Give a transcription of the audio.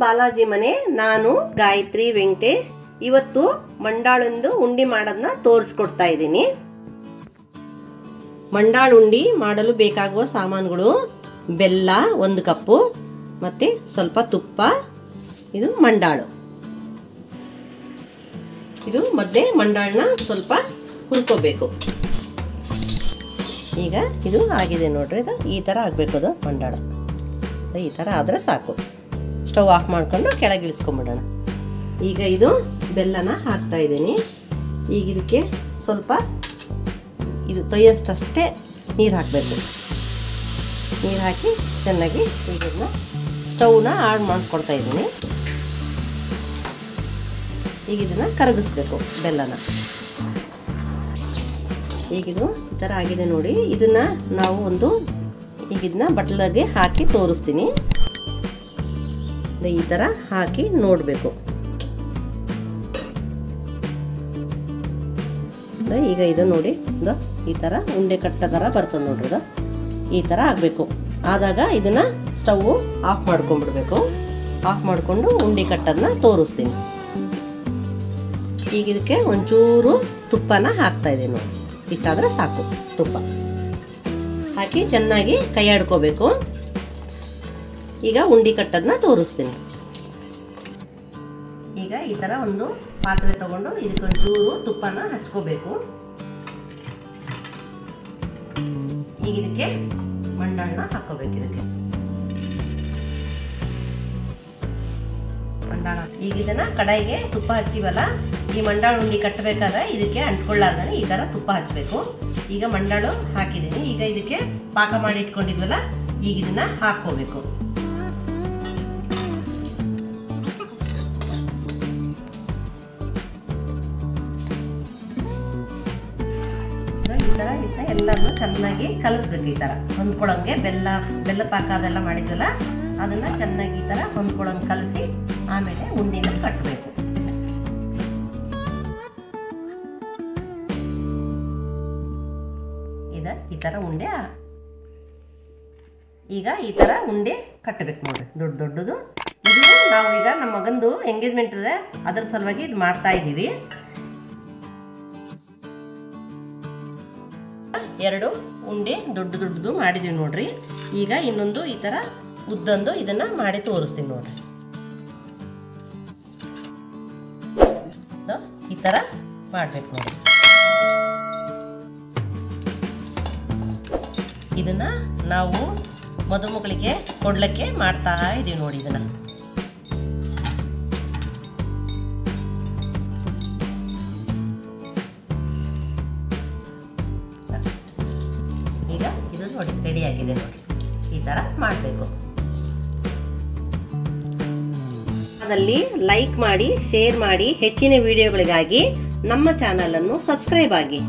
ಬಾಲಾಜಿ ಮನೆ. ನಾನು ಗಾಯತ್ರಿ ವೆಂಕಟೇಶ್. ಇವತ್ತು ಮಂಡಾಳಂದು ಉಂಡಿ ಮಾಡೋದನ್ನ ತೋರಿಸ್ಕೊಡ್ತಾ ಇದ್ದೀನಿ. ಮಂಡಾಳ ಉಂಡಿ ಮಾಡಲು ಬೇಕಾಗುವ ಸಾಮಾನುಗಳು: ಬೆಲ್ಲ 1 ಕಪ್ಪು, ಮತ್ತು ಸ್ವಲ್ಪ ತುಪ್ಪ, ಇದು ಮಂಡಾಳು. ಇದು ಮಧ್ಯೆ ಮಂಡಾಳನ್ನ ಸ್ವಲ್ಪ ಹುರ್ಕೋಬೇಕು. ಈಗ ಇದು ಆಗಿದೆ ನೋಡ್ರಿ. ಇದು ಈ ಥರ ಆಗಬೇಕು. ಅದು ಮಂಡಾಳ ಈ ಥರ ಆದರೆ ಸಾಕು. ಸ್ಟವ್ ಆಫ್ ಮಾಡಿಕೊಂಡು ಕೆಳಗೆ ಇಳಿಸ್ಕೊಂಬಿಡೋಣ. ಈಗ ಇದು ಬೆಲ್ಲನ ಹಾಕ್ತಾ ಇದ್ದೀನಿ. ಈಗ ಇದಕ್ಕೆ ಸ್ವಲ್ಪ ಇದು ತೊಯ್ಯೋಷ್ಟಷ್ಟೇ ನೀರು ಹಾಕಬೇಕು. ನೀರು ಹಾಕಿ ಚೆನ್ನಾಗಿ ಈಗ ಇದನ್ನ ಸ್ಟವ್ನ ಆನ್ ಮಾಡಿಕೊಡ್ತಾ ಇದ್ದೀನಿ. ಈಗ ಇದನ್ನು ಕರಗಿಸ್ಬೇಕು ಬೆಲ್ಲನ. ಈಗಿದು ಈ ಥರ ಆಗಿದೆ ನೋಡಿ. ಇದನ್ನು ನಾವು ಈಗ ಇದನ್ನ ಬಟ್ಲಿಗೆ ಹಾಕಿ ತೋರಿಸ್ತೀನಿ. ಈ ಥರ ಹಾಕಿ ನೋಡಬೇಕು. ಈಗ ಇದು ನೋಡಿ, ಈ ಥರ ಉಂಡೆ ಕಟ್ಟ ಥರ ಬರ್ತದೆ ನೋಡ್ರಿ. ಇದು ಈ ಥರ ಆಗಬೇಕು. ಆದಾಗ ಇದನ್ನು ಸ್ಟವ್ ಆಫ್ ಮಾಡ್ಕೊಂಡ್ಬಿಡ್ಬೇಕು. ಆಫ್ ಮಾಡಿಕೊಂಡು ಉಂಡೆ ಕಟ್ಟೋದನ್ನ ತೋರಿಸ್ತೀನಿ. ಈಗ ಇದಕ್ಕೆ ಒಂಚೂರು ತುಪ್ಪನ ಹಾಕ್ತಾ ಇದ್ದೀನಿ ನೋಡಿ. ಇಷ್ಟಾದರೆ ಸಾಕು. ತುಪ್ಪ ಹಾಕಿ ಚೆನ್ನಾಗಿ ಕೈ ಆಡ್ಕೋಬೇಕು. ಈಗ ಉಂಡೆ ಕಟ್ಟೋದನ್ನ ತೋರಿಸ್ತೀನಿ. ಈಗ ಈ ಥರ ಒಂದು ಪಾತ್ರೆ ತಗೊಂಡು ಇದಕ್ಕೆ ಒಂಚೂರು ತುಪ್ಪನ ಹಚ್ಕೋಬೇಕು. ಈಗ ಇದಕ್ಕೆ ಮಂಡಾಳನ್ನ ಹಾಕೋಬೇಕು. ಇದಕ್ಕೆ ಮಂಡಾಳ ಈಗ ಇದನ್ನ ಕಡಾಯಿಗೆ ತುಪ್ಪ ಹಚ್ತೀವಲ್ಲ, ಈ ಮಂಡಾಳು ಉಂಡೆ ಕಟ್ಟಬೇಕಾದ್ರೆ ಇದಕ್ಕೆ ಅಂಟ್ಕೊಳ್ಳಾರ್ದಾನೆ ಈ ಥರ ತುಪ್ಪ ಹಚ್ಚಬೇಕು. ಈಗ ಮಂಡಾಳು ಹಾಕಿದ್ದೀನಿ. ಈಗ ಇದಕ್ಕೆ ಪಾಕ ಮಾಡಿ ಇಟ್ಕೊಂಡಿದ್ವಲ್ಲ, ಈಗ ಇದನ್ನ ಹಾಕೋಬೇಕು. ಈ ಥರ ಎಲ್ಲನೂ ಚೆನ್ನಾಗಿ ಕಲಿಸ್ಬೇಕು. ಈ ಥರ ಹೊಂದ್ಕೊಳ್ಳೋಂಗೆ ಬೆಲ್ಲ ಪಾಕ ಅದೆಲ್ಲ ಮಾಡಿದ್ವಲ್ಲ, ಅದನ್ನು ಚೆನ್ನಾಗಿ ಈ ಥರ ಹೊಂದ್ಕೊಳ್ಳೋಂಗೆ ಕಲಸಿ ಆಮೇಲೆ ಉಂಡಿನ ಕಟ್ಟಬೇಕು. ಈ ಥರ ಉಂಡೆ ಈಗ ಈ ಥರ ಉಂಡೆ ಕಟ್ಟಬೇಕು ನೋಡಿ. ದೊಡ್ಡದು ಇದು ನಾವು ಈಗ ನಮ್ಮ ಮಗಂದು ಎಂಗೇಜ್ಮೆಂಟ್ ಇದೆ, ಅದರ ಸಲುವಾಗಿ ಇದು ಮಾಡ್ತಾ ಇದ್ದೀವಿ. 2 ಉಂಡೆ ದೊಡ್ಡದು ಮಾಡಿದ್ದೀವಿ ನೋಡ್ರಿ. ಈಗ ಇನ್ನೊಂದು ಈ ಥರ ಉದ್ದೊಂದು ಇದನ್ನ ಮಾಡಿ ತೋರಿಸ್ತೀನಿ ನೋಡ್ರಿ. ಈ ಥರ ಮಾಡ್ಬೇಕು ನೋಡಿ. ಇದನ್ನ ನಾವು ಮದುಮಗಳಿಗೆ ಕೊಡ್ಲಿಕ್ಕೆ ಮಾಡ್ತಾ ಇದೀವಿ ನೋಡಿ. ಇದನ್ನ ಈಗ ಇದು ನೋಡಿ ರೆಡಿ ಆಗಿದೆ ನೋಡಿ. ಈ ಥರ ಮಾಡಬೇಕು. ಅದರಲ್ಲಿ ಲೈಕ್ ಮಾಡಿ, ಶೇರ್ ಮಾಡಿ. ಹೆಚ್ಚಿನ ವಿಡಿಯೋಗಳಿಗಾಗಿ ನಮ್ಮ ಚಾನಲನ್ನು ಸಬ್ಸ್ಕ್ರೈಬ್ ಆಗಿ.